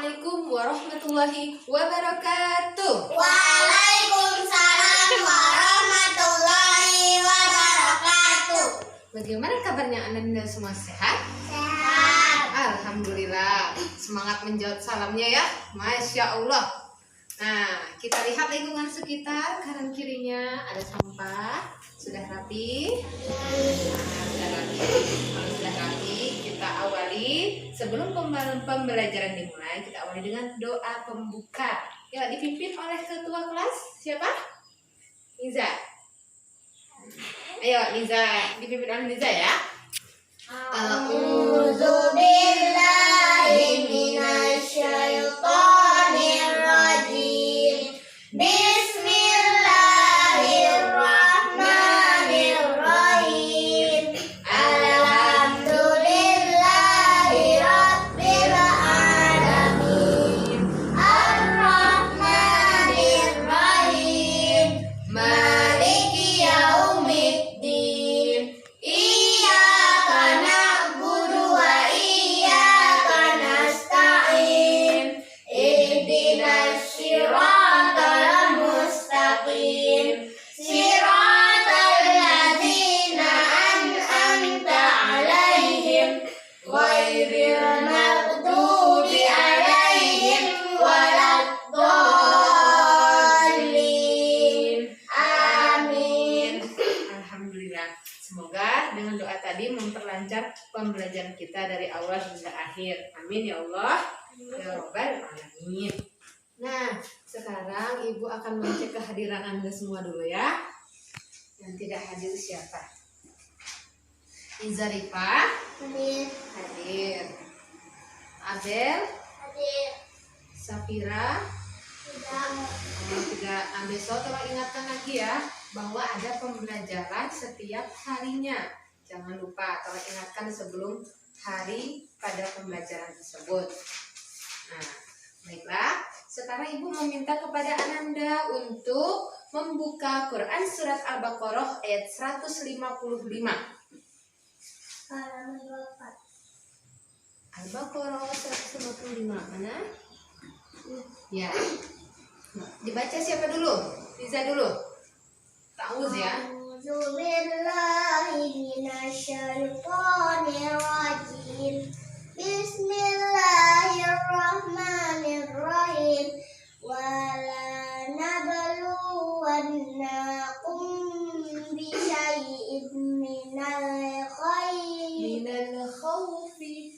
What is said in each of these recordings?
Assalamualaikum warahmatullahi wabarakatuh. Waalaikumsalam warahmatullahi wabarakatuh. Bagaimana kabarnya Anda semua, sehat? Sehat. Alhamdulillah. Semangat menjawab salamnya ya. Masya Allah. Nah, kita lihat lingkungan sekitar. Kanan kirinya ada sampah. Sudah rapi? Sudah rapi. Kalau sudah rapi, kita awali. Sebelum pembelajaran dimulai, kita awali dengan doa pembuka. Ya, dipimpin oleh ketua kelas. Siapa? Niza. Ayo, Niza. Dipimpin oleh Niza ya. A'udzu billahi minasyaitonir rajim. Bismillahirrahmanirrahim. Alhamdulillahi rabbil alamin. Ar-Rahmanir-Rahim. Maliki yaumiddin. Iyyaka na'budu wa iyyaka nasta'in. Ihdinas siratal mustaqim. Siratal ladzina an'amta 'alaihim ghairil maghdubi 'alaihim waladdallin. Amin. Alhamdulillah. Semoga dengan doa tadi memperlancar pembelajaran kita dari awal hingga akhir. Amin ya Allah. Ya Rabbal Alamin. Nah, sekarang Ibu akan mengecek kehadiran Anda semua dulu ya. Yang tidak hadir siapa? Izarifa hadir. Abel, Safira, tidak. Nah, besok tolong ingatkan lagi ya bahwa ada pembelajaran setiap harinya. Jangan lupa tolong ingatkan sebelum hari pada pembelajaran tersebut. Nah, baiklah. Sekarang Ibu meminta kepada Ananda untuk membuka Quran Surat Al-Baqarah ayat 155. Al-Baqarah 155 mana? Ya. Dibaca siapa dulu? Liza dulu. Ta'awuz ya. A'udzu billahi minasyaitonir rajim. Bismillahirrahmanirrahim. Wala nabluwannakum bisyai'in minal khawfi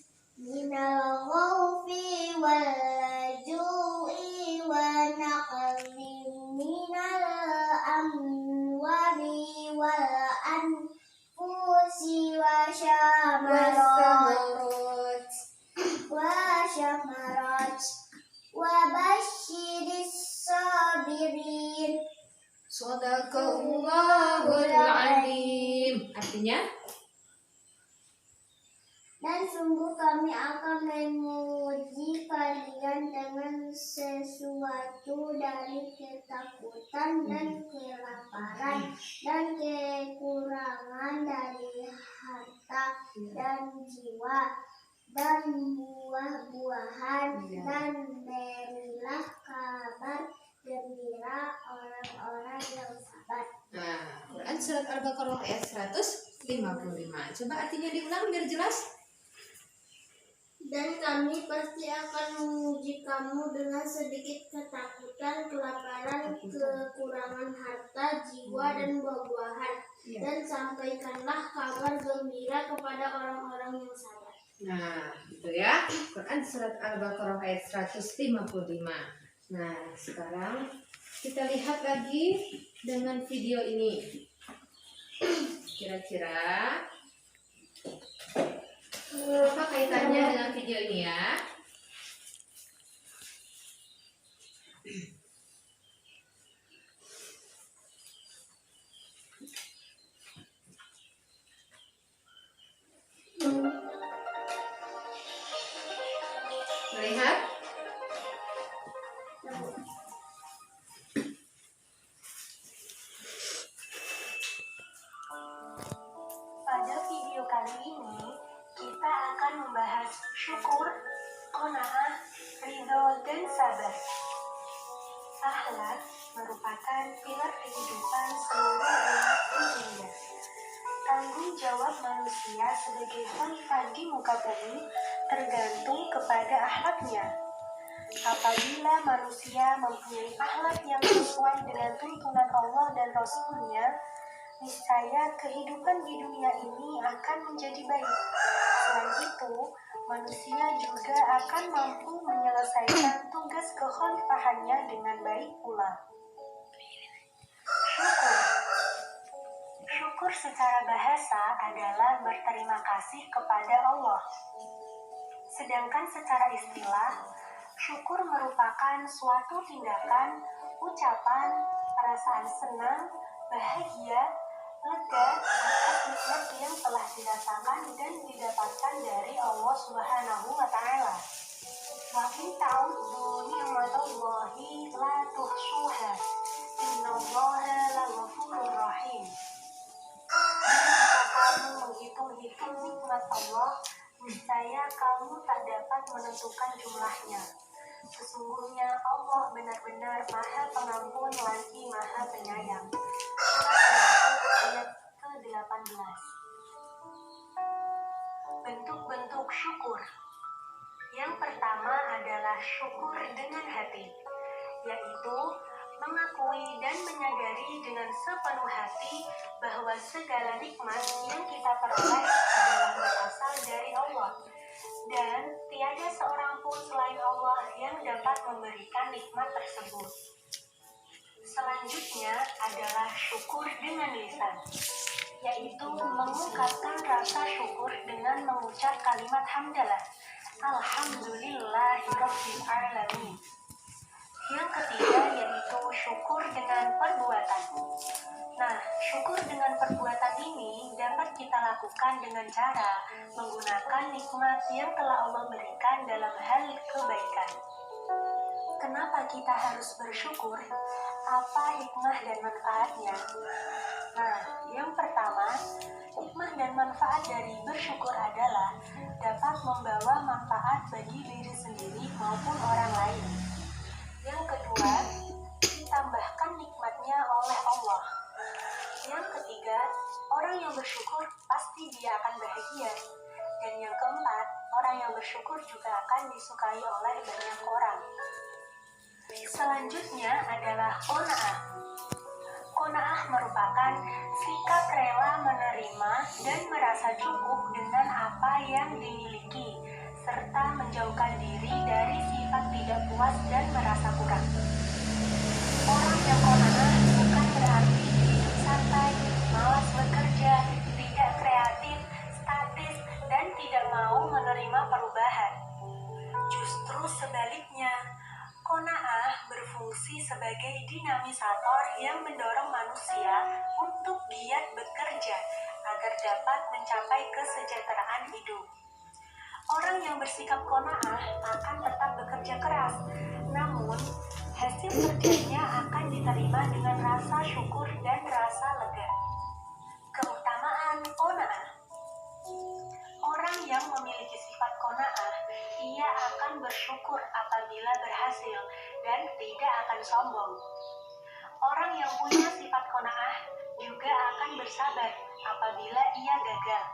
wal ju'i wa naqsin minal amwali wal anfusi wa syamarat wa basyiris sabirin. Shadaqallahul Azim. Artinya? Dan sungguh kami akan menguji kalian dengan sesuatu dari ketakutan dan kelaparan dan kekurangan dari harta dan jiwa dan buah-buahan, dan berilah kabar gembira orang-orang yang sabar. Nah, Quran Surat Al-Baqarah ayat 155. Coba artinya diulang biar jelas. Dan kami pasti akan menguji kamu dengan sedikit ketakutan, kelaparan, kekurangan harta, jiwa, dan buah-buahan. Dan sampaikanlah kabar gembira kepada orang-orang yang sabar. Nah, gitu ya. Quran Surat Al-Baqarah ayat 155. Nah, sekarang kita lihat lagi dengan video ini. Kira-kira apa kaitannya dengan video ini ya? Melihat? Pada video kali ini, kita akan membahas syukur Qanaah, ridho, dan sabar. Akhlak merupakan pilar kehidupan seluruh umat di dunia. Tanggung jawab manusia sebagai khalifah di muka bumi tergantung kepada akhlaknya. Apabila manusia mempunyai akhlak yang sesuai dengan tuntunan Allah dan Rasul-Nya, niscaya kehidupan di dunia ini akan menjadi baik. Selain itu, manusia juga akan mampu menyelesaikan tugas kekhalifahannya dengan baik pula. Syukur. Syukur secara bahasa adalah berterima kasih kepada Allah. Sedangkan secara istilah, syukur merupakan suatu tindakan, ucapan, perasaan senang, bahagia, lega atas nikmat yang telah dirasakan dan didapatkan dari Allah Subhanahu wa Ta'ala. Wa in ta'uddu ni'matallahi la tuhsuha. Innallaha laghafurur rahim. Jika kamu menghitung-hitung nikmat Allah, niscaya kamu tak dapat menentukan jumlahnya. Sesungguhnya Allah benar-benar Maha Pengampun lagi Maha Penyayang. Ayat ke-18. Bentuk-bentuk syukur. Yang pertama adalah syukur dengan hati, yaitu mengakui dan menyadari dengan sepenuh hati bahwa segala nikmat yang kita peroleh adalah berasal dari Allah, dan tiada seorang pun selain Allah yang dapat memberikan nikmat tersebut. Selanjutnya adalah syukur dengan lisan, yaitu mengungkapkan rasa syukur dengan mengucap kalimat hamdalah, alhamdulillahirabbil alamin. Yang ketiga yaitu syukur dengan perbuatan. Nah, syukur dengan perbuatan ini dapat kita lakukan dengan cara menggunakan nikmat yang telah Allah berikan dalam hal kebaikan. Kenapa kita harus bersyukur? Apa hikmah dan manfaatnya? Nah, yang pertama, hikmah dan manfaat dari bersyukur adalah dapat membawa manfaat bagi diri sendiri maupun orang lain. Yang kedua, ditambahkan nikmatnya oleh Allah. Yang ketiga, orang yang bersyukur pasti dia akan bahagia. Dan yang keempat, orang yang bersyukur juga akan disukai oleh banyak orang. Selanjutnya adalah qanaah. Qanaah merupakan sikap rela menerima dan merasa cukup dengan apa yang dimiliki, serta menjauhkan diri dari sifat tidak puas dan merasa kurang. Orang yang qanaah bukan berarti hidup santai, malas bekerja, tidak kreatif, statis, dan tidak mau menerima perubahan. Justru sebaliknya, qanaah berfungsi sebagai dinamisator yang mendorong manusia untuk giat bekerja agar dapat mencapai kesejahteraan hidup. Orang yang bersikap qanaah akan tetap bekerja keras, namun hasil kerjanya akan diterima dengan rasa syukur dan rasa lega. Keutamaan qanaah. Orang yang memiliki sifat qanaah, ia akan bersyukur apabila berhasil dan tidak akan sombong. Orang yang punya sifat qanaah juga akan bersabar apabila ia gagal,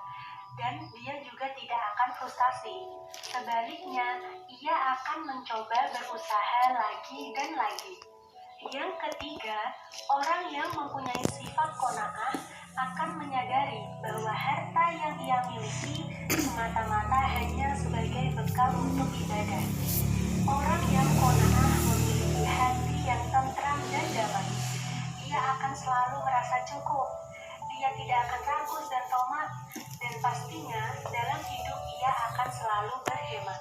dan dia juga tidak akan frustasi. Sebaliknya, ia akan mencoba berusaha lagi dan lagi. Yang ketiga, orang yang mempunyai sifat qanaah akan menyadari bahwa harta yang ia miliki semata-mata hanya sebagai bekal untuk ibadah. Orang yang qanaah memiliki hati yang tentram dan damai. Ia akan selalu merasa cukup. Dia tidak akan ragu dan tamak, dan pastinya dalam hidup ia akan selalu berhemat.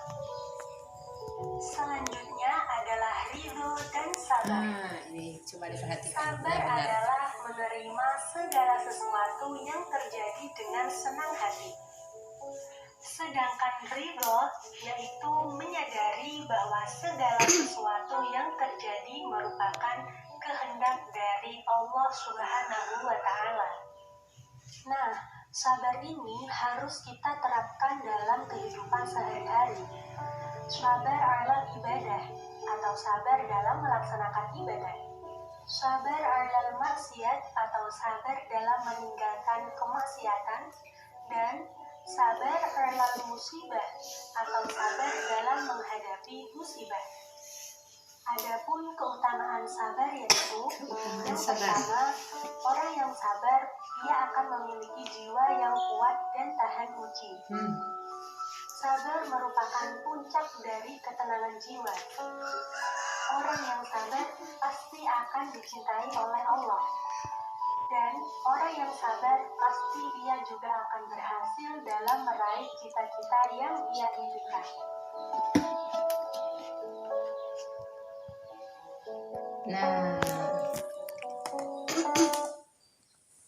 Selanjutnya adalah ridho dan sabar. Ini coba diperhatikan. Sabar adalah menerima segala sesuatu yang terjadi dengan senang hati. Sedangkan ridho yaitu menyadari bahwa segala sesuatu yang terjadi merupakan kehendak dari Allah Subhanahu wa Ta'ala. Nah, sabar ini harus kita terapkan dalam kehidupan sehari-hari. sabar ala ibadah atau sabar dalam melaksanakan ibadah, sabar ala maksiat atau sabar dalam meninggalkan kemaksiatan, dan sabar ala musibah atau sabar dalam menghadapi musibah. Adapun keutamaan sabar yaitu yang pertama, orang yang sabar ia akan memiliki jiwa yang kuat dan tahan uji. Sabar merupakan puncak dari ketenangan jiwa. Orang yang sabar pasti akan dicintai oleh Allah. Dan orang yang sabar pasti ia juga akan berhasil dalam meraih cita-cita yang ia impikan. Nah,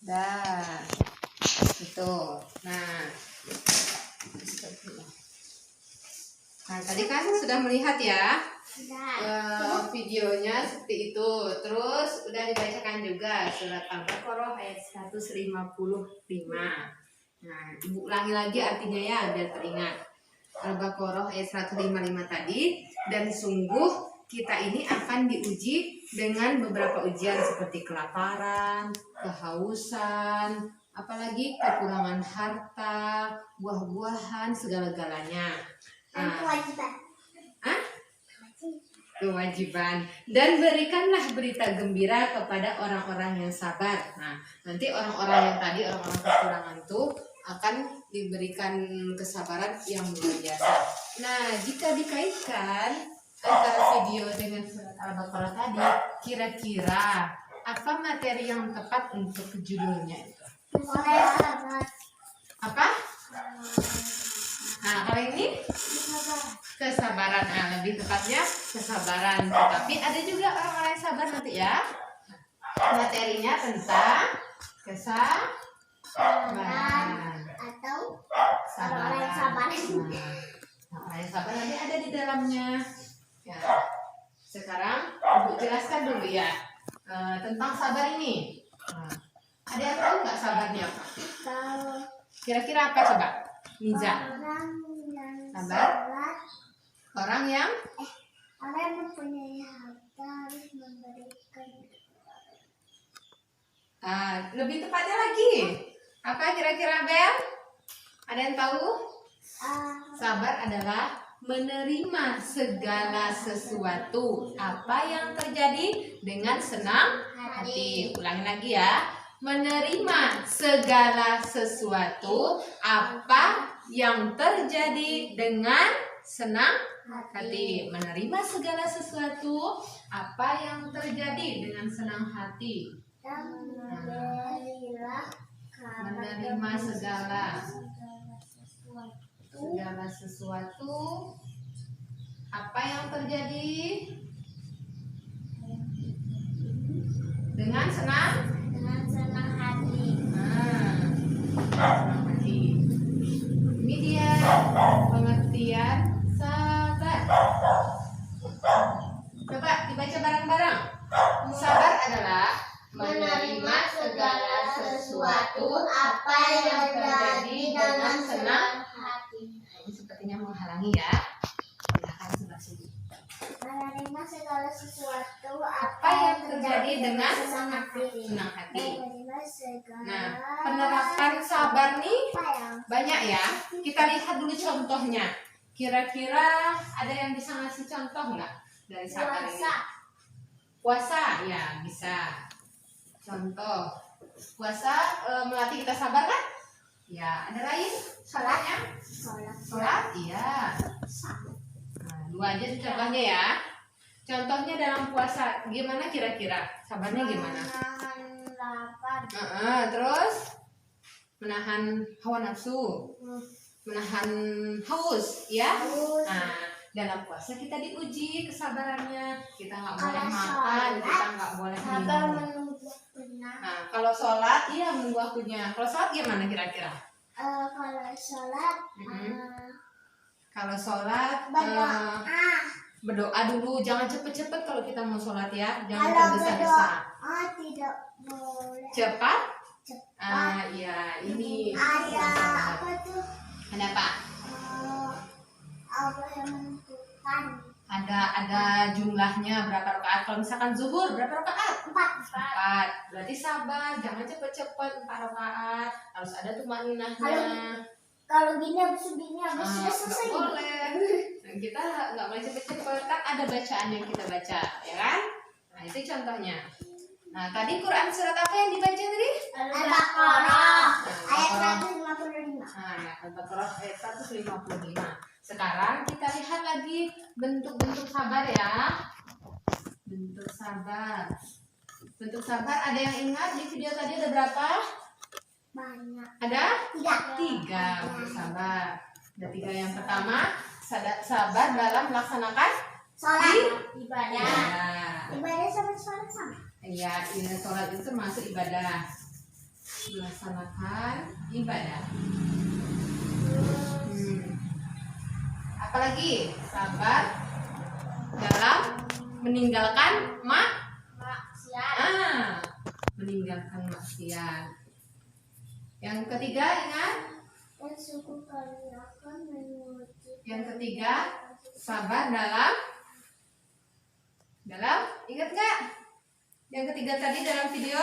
dah, itu. Nah, tadi kan sudah melihat ya videonya seperti itu. Terus udah dibacakan juga surat Al-Baqarah ayat 155. Nah, ibu ulangi lagi artinya ya biar teringat. Al-Baqarah ayat 155 tadi. Dan sungguh kita ini akan diuji dengan beberapa ujian seperti kelaparan, kehausan, apalagi kekurangan harta, buah-buahan, segala-galanya. Kewajiban. Dan berikanlah berita gembira kepada orang-orang yang sabar. Nah, nanti orang-orang yang tadi, orang-orang kekurangan itu akan diberikan kesabaran yang luar biasa. Nah, jika dikaitkan antara video dengan surat Al-Baqarah tadi, kira-kira apa materi yang tepat untuk judulnya itu? Apa? Nah, kalau ini kesabaran. Nah, lebih tepatnya kesabaran. Tapi ada juga orang-orang yang sabar nanti ya. Materinya tentang kesabaran atau sabaran. orang yang sabar. Nah, orang yang sabar nanti ada di dalamnya. Ya. Sekarang Ibu jelaskan dulu ya tentang sabar ini. Nah, ada yang tahu nggak sabarnya apa? Kalau Kira-kira apa coba? Niza. sabar, Orang yang orang yang mempunyai harta harus memberikan. Lebih tepatnya lagi. Apa kira-kira Bel? Ada yang tahu? Sabar adalah menerima segala sesuatu apa yang terjadi dengan senang hati. Ulangi lagi ya. Menerima segala sesuatu apa yang terjadi dengan senang hati. Menerima segala sesuatu apa yang terjadi dengan senang hati. Dan Menerima segala sesuatu apa yang terjadi dengan senang hati. senang hati. Ini dia pengertian sabar. Coba dibaca bareng-bareng. Sabar adalah menerima segala sesuatu apa yang terjadi dengan senang hati. Ini sepertinya menghalangi ya. Silakan sebelah sini. Menerima segala sesuatu Apa yang terjadi dengan senang hati. senang hati. Menerima segala Nah, penerapan sabar nih apa yang banyak ya. Kita lihat dulu contohnya. Kira-kira ada yang bisa ngasih contoh nggak dari sabar ini? Puasa ya bisa. Contoh puasa melatih kita sabar kan? Ya, ada lain? Sholatnya? Sholat, iya. Nah, dua aja contohnya ya. Contohnya dalam puasa, gimana kira-kira? Sabarnya gimana? menahan lapar. Terus menahan hawa nafsu, menahan haus, ya. Haus. Nah, dalam puasa kita diuji kesabarannya. Kita nggak boleh Kalau makan, sholat, kita nggak boleh Sabar minum. menunggu benar. Nah, kalau sholat, iya menunggu waktunya. Kalau sholat gimana kira-kira? Kalau sholat Kalau sholat berdoa dulu, jangan cepet-cepet kalau kita mau sholat ya, jangan Kalau tergesa-gesa. tidak boleh. Cepat? Cepat. Ya ini. Ada apa tuh? Ada apa? Apa yang menentukan Ada jumlahnya berapa rakaat. Kalau misalkan zuhur berapa rakaat? 4. Berarti sabar, jangan cepet-cepet 4 rakaat. Harus ada tumaninahnya. Kalau gini habis sudah selesai. Nggak boleh. Nah, kita nggak boleh cepet-cepet, kan ada bacaan yang kita baca, ya kan? Nah, itu contohnya. Nah, tadi Quran surat apa yang dibaca tadi? Al-Baqarah ayat Al-Baqarah. 155. Nah, ya, Al-Baqarah ayat 155. Sekarang kita lihat lagi bentuk-bentuk sabar ya. Bentuk sabar. Bentuk sabar ada yang ingat di video tadi ada berapa? Banyak. Ada 3. 3 bentuk sabar. Ada 3. Yang pertama, sabar dalam melaksanakan Sholat, ibadah. ibadah sama sholat sama. Iya, sholat itu termasuk ibadah. Melaksanakan ibadah. Apalagi sabar dalam meninggalkan Maksiat. meninggalkan maksiat. Yang ketiga ingat? Dan suku kalian akan menuju. Yang ketiga sabar dalam ingat nggak? Yang ketiga tadi dalam video,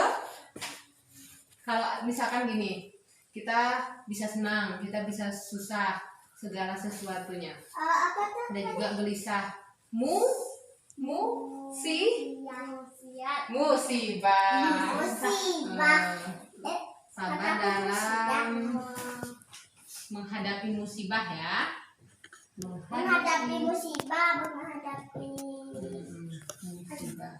kalau misalkan gini, kita bisa senang, kita bisa susah, segala sesuatunya. Apa tuh? Ada juga gelisah, musibah. Musibah. Sabar dalam menghadapi musibah ya. Menghadapi musibah. Musibah.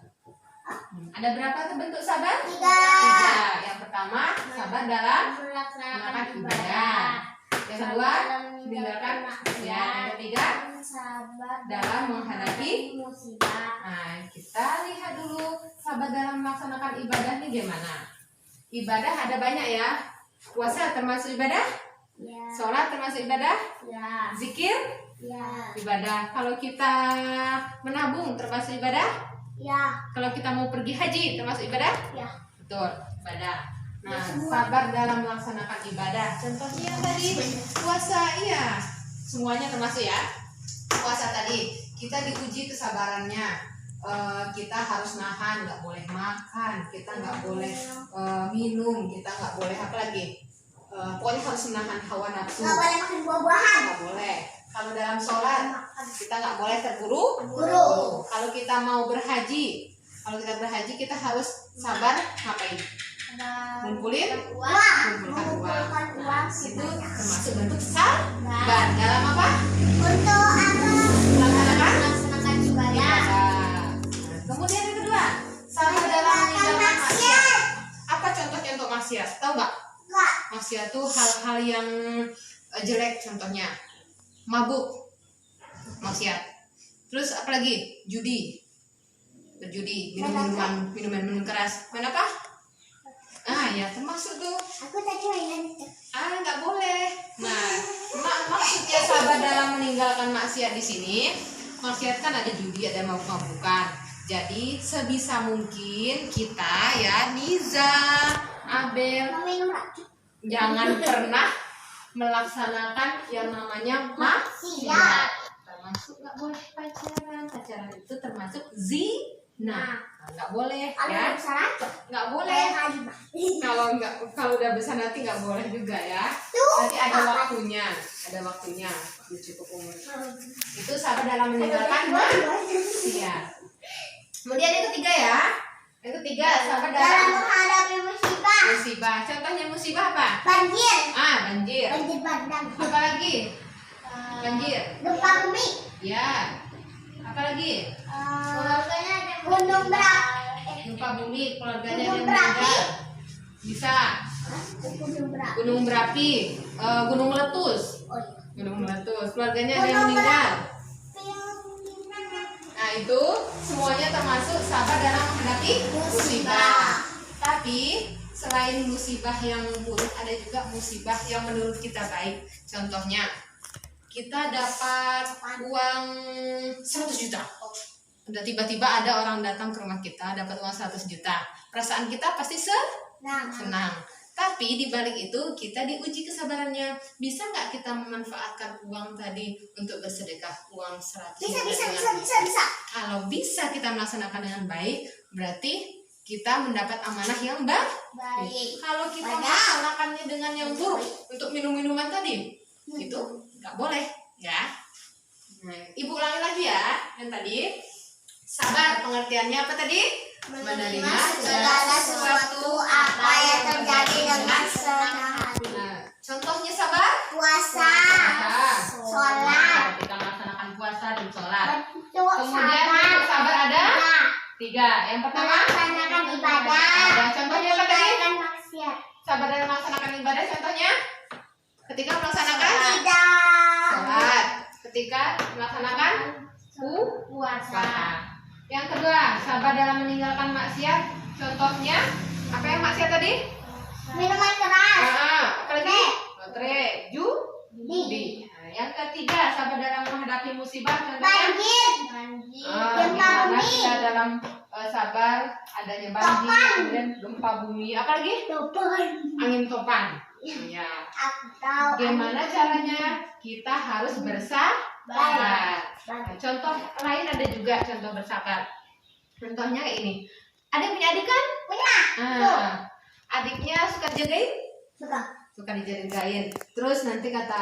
Ada berapa tuh bentuk sabar? 3. 3. Yang pertama sabar dalam melaksanakan ibadah. Yang kedua meninggalkan maksiat. Yang ketiga sabar dalam menghadapi musibah. Nah, kita lihat dulu sabar dalam melaksanakan ibadah ini gimana. Ibadah ada banyak ya. Puasa termasuk ibadah? Ya. Sholat termasuk ibadah? Ya. Zikir? Ya. Ibadah. Kalau kita menabung termasuk ibadah? Ya. Kalau kita mau pergi haji termasuk ibadah? Ya. Betul, ibadah. Nah, sabar dalam melaksanakan ibadah. Contohnya tadi puasa, iya. Semuanya termasuk ya. Puasa tadi kita diuji kesabarannya. Kita harus nahan, nggak boleh makan, kita nggak boleh minum, kita nggak boleh apa lagi? Pokoknya harus menahan hawa nafsu. Nggak boleh makan buah-buahan. Nggak boleh. Kalau dalam sholat kita nggak boleh terburu. Kalau kita mau berhaji, kita harus sabar ngapain? Ngumpulkan uang. Nah, itu termasuk bentuk sabar dalam apa? Untuk melaksanakan ibadah. Kemudian yang kedua, sabar dalam meninggalkan maksiat. Apa contoh-contoh maksiat? Tahu nggak? Enggak. Maksiat itu hal-hal yang jelek, contohnya mabuk, maksiat. Terus apa lagi? Berjudi, minuman keras. Main apa? Ya termasuk tuh. Aku tadi mainan itu. Nggak boleh. Nah, maksudnya sabar dalam meninggalkan maksiat di sini. Maksiat kan ada judi, ada mabuk-mabukan. Jadi sebisa mungkin kita ya, Niza, Abel, Minum racun. jangan pernah melaksanakan yang namanya maksiat. Termasuk nggak boleh pacaran itu termasuk zina. Nggak boleh ya, nggak boleh. Kalau udah besar nanti nggak boleh juga ya. Nanti ada waktunya cukup umur. Itu sabar dalam meninggalkan maksiat. Kemudian yang ketiga ya, sabar dalam menghadapi musibah. Contohnya musibah apa? Banjir. Banjir. Banjir bandang. Apa lagi? Banjir. Gempa bumi. Ya. Apa lagi? Keluarganya ada gunung berapi. Gempa bumi, keluarganya yang Gunung berapi. meninggal. Bisa. Gunung berapi. Gunung berapi, gunung meletus. Oh iya. Gunung meletus, keluarganya ada yang meninggal. Nah, itu semuanya termasuk sabar dalam menghadapi musibah. Tapi selain musibah yang buruk, ada juga musibah yang menurut kita baik. Contohnya, kita dapat uang 100 juta. Udah tiba-tiba ada orang datang ke rumah kita dapat uang 100 juta. Perasaan kita pasti senang. Tapi di balik itu kita diuji kesabarannya. Bisa nggak kita memanfaatkan uang tadi untuk bersedekah? Uang uang 100. Bisa. Kalau bisa kita melaksanakan dengan baik, berarti kita mendapat amanah yang baik. Baik. Kalau kita Banyak. melaksanakannya dengan yang buruk untuk minum-minuman tadi, itu nggak boleh, ya. Nah, Ibu ulangi lagi ya, yang tadi. Sabar, pengertiannya apa tadi? Menerima segala sesuatu apa yang terjadi dengan senang hati. Nah, contohnya sabar. Puasa, sholat, Kita melaksanakan puasa dan sholat. bentuk Kemudian sabar, bentuk sabar ada nah, 3. Yang pertama, melaksanakan ibadah, ada contohnya apa tadi? meninggalkan maksiat. Sabar dalam melaksanakan ibadah, contohnya ketika melaksanakan Tidak. sholat, ketika melaksanakan puasa. Yang kedua, sabar dalam meninggalkan maksiat, contohnya apa yang maksiat tadi? Minuman keras, Apalagi? Lotre, judi. Nah, yang ketiga, sabar dalam menghadapi musibah, contohnya banjir, gempa gimana bumi, kita dalam sabar adanya banjir, kemudian gempa bumi, apalagi topan, angin topan. Ya. atau Gimana caranya kita harus bersabar. Nah, contoh lain ada juga contoh bersabar. Contohnya kayak ini. Ada yang punya adik kan? Punya. Adiknya suka dijagain? suka Dijagain. Terus nanti kata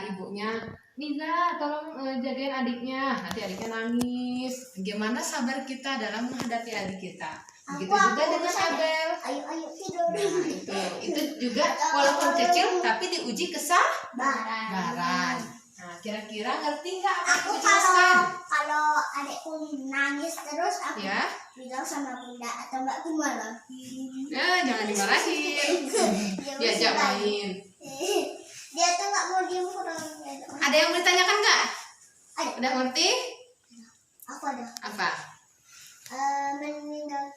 ibunya, Niza tolong jagain adiknya. Nanti adiknya nangis. Gimana sabar kita dalam menghadapi adik kita? Begitu Aku juga dengan bisa. Abel. Ayo tidur. Nah, itu juga walaupun kecil tapi diuji kesabaran. Nah, kira-kira ngerti nggak apa yang Aku aku jelaskan? kalau adikku nangis terus aku Ya, bilang sama bunda atau enggak aku malah. jangan dimarahin. Diajak main. Dia tuh nggak mau diem kurang. Ada yang ditanyakan nggak? Ada. Udah ngerti? Aku ada. Apa? Meninggal.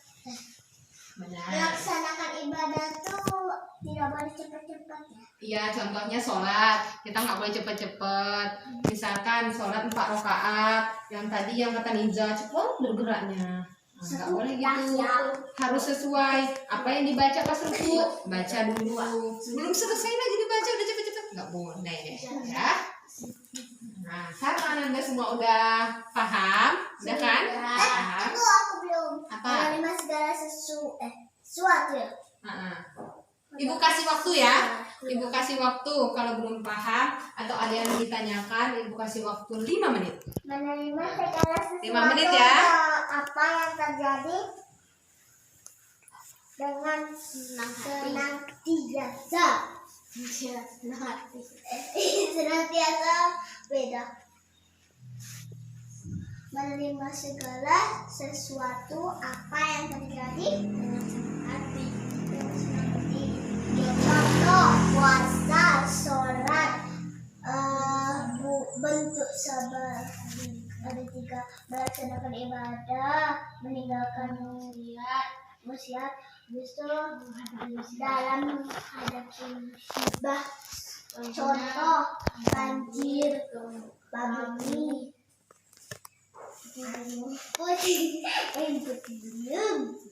Benar. Melaksanakan ibadah tuh tidak boleh cepat-cepat ya. Iya, contohnya sholat. Kita nggak boleh cepet-cepet. Misalkan sholat 4 rakaat. Yang tadi yang kata Niza, cepet bergeraknya. Nah, nggak boleh gitu. Harus sesuai apa yang dibaca pas ruku. Baca dulu. Belum selesai lagi dibaca udah cepet-cepet. Nggak boleh, ya. Nah, sekarang Anda semua udah paham? Udah kan? Paham? Aku belum. Apa? Menerima segala sesuatu ya. Ibu kasih waktu ya. Ibu kasih waktu kalau belum paham atau ada yang ditanyakan, Ibu kasih waktu 5 menit. Menerima segala sesuatu 5 menit ya. apa yang terjadi dengan senantiasa beda. Menerima segala sesuatu apa yang terjadi dengan senang hati. Contoh puasa, sholat, bentuk sabar. Ada 3, melaksanakan ibadah, meninggalkan maksiat, justru dalam menghadapi musibah. Contoh banjir, bumi.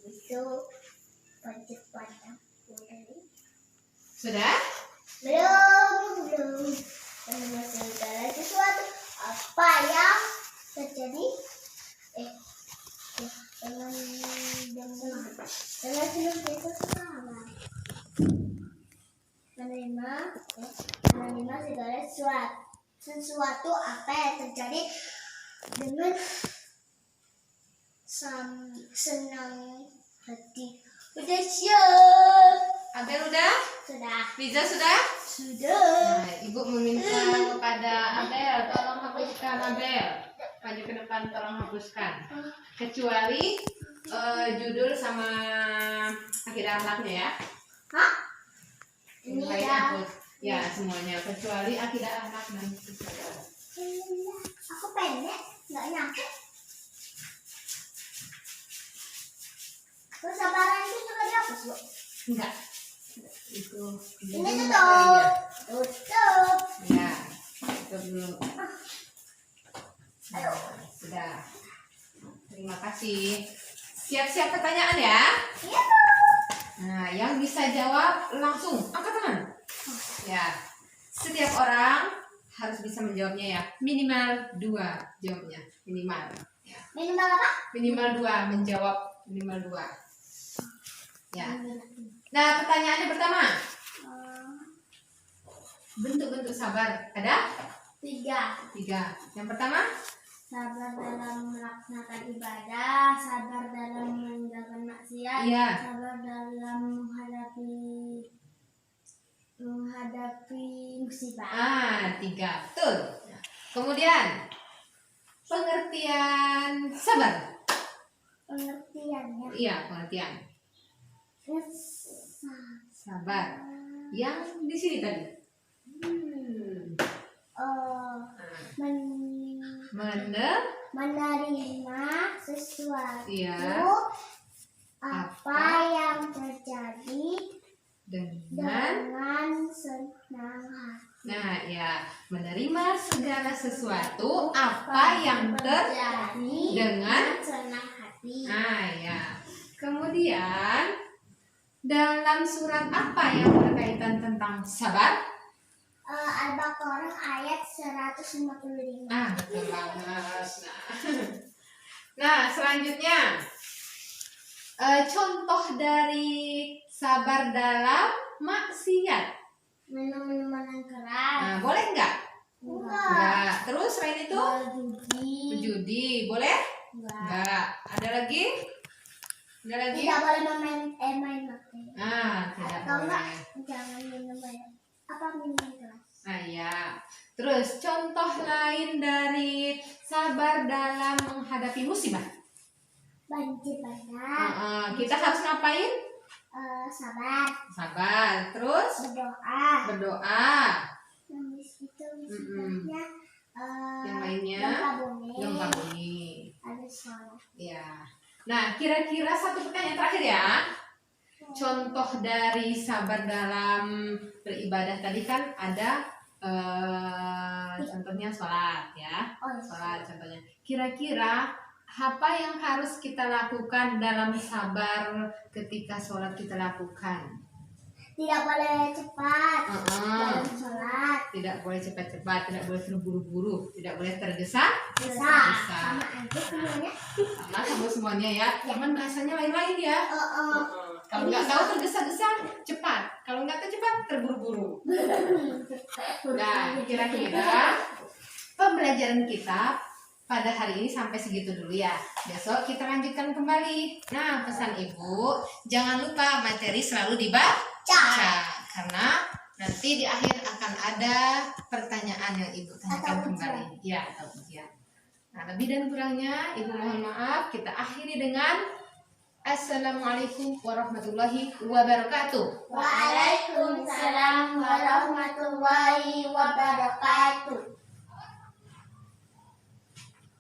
Itu percepatan. Sudah? Belum. Menerima segala sesuatu apa yang terjadi dengan itu sama. Menerima segala sesuatu apa yang terjadi dengan senang hati. Udah siap. Abel udah? Sudah. Liza sudah? Sudah. Nah, Ibu meminta kepada Abel, tolong hapuskan Abel. Maju ke depan, tolong hapuskan. Kecuali judul sama akidah akhlaknya ya. Hah? Ini Ini lain ya. hapus. Ya, semuanya kecuali akidah akhlak dan kesadaran. Aku pendek, nggak nyampe. Kesabaran itu juga dihapus, Bu. Enggak. Itu Ini tutup. Ya, itu dulu. Nah, sudah. Terima kasih. Siap-siap pertanyaan ya. Iya. Nah, yang bisa jawab langsung angkat tangan. Ya, setiap orang harus bisa menjawabnya ya. Minimal 2 jawabnya. Minimal. Ya. Minimal apa? Minimal 2 menjawab minimal 2. Ya. Nah, pertanyaannya pertama. Bentuk-bentuk sabar ada 3. Yang pertama, Sabar dalam melaksanakan ibadah, sabar dalam meninggalkan maksiat, iya. sabar dalam menghadapi musibah. 3. Betul. Ya. Kemudian pengertian sabar. Pengertiannya. Iya, pengertian sabar. Yang di sini tadi. Menerima sesuatu Iya. apa yang terjadi dengan senang hati. Nah, ya, menerima segala sesuatu apa yang terjadi dengan senang hati. Nah, ya. Kemudian dalam surat apa yang berkaitan tentang sabar? Al-Baqarah ayat 155. Betul banget. Nah, selanjutnya contoh dari sabar dalam maksiat. Minum minuman keras. Boleh nggak? Enggak. Terus selain itu? Berjudi. Boleh? Enggak. Ada lagi? Tidak boleh main HP. Tidak Atau enggak, boleh. jangan minum minuman keras. Ya. Terus contoh lain dari sabar dalam menghadapi musibah. Banjir bandang. Kita harus ngapain? Sabar. Sabar. Terus berdoa. Habis itu musibahnya. Yang lainnya gempa bumi. Ada sholat. Ya. Nah, kira-kira satu pertanyaan terakhir ya. Contoh dari sabar dalam beribadah tadi kan ada contohnya sholat ya. Sholat contohnya. Kira-kira apa yang harus kita lakukan dalam sabar ketika sholat kita lakukan? Tidak boleh cepat dalam sholat. Tidak boleh cepat-cepat, tidak boleh terburu-buru, tidak boleh tergesa-gesa. Sama aja semuanya. Sama semuanya ya. Cuman bahasanya lain-lain ya. Kalau nggak tahu tergesa-gesa, cepat. Kalau nggak tahu cepat, terburu-buru. Nah, kira-kira pembelajaran kita pada hari ini sampai segitu dulu ya. Besok kita lanjutkan kembali. Nah, pesan ibu, jangan lupa materi selalu dibaca. Karena nanti di akhir akan ada pertanyaan yang ibu tanyakan kembali. Ya, atau ujian. Nah, lebih dan kurangnya ibu mohon maaf. Kita akhiri dengan Assalamualaikum warahmatullahi wabarakatuh. Waalaikumsalam warahmatullahi wabarakatuh.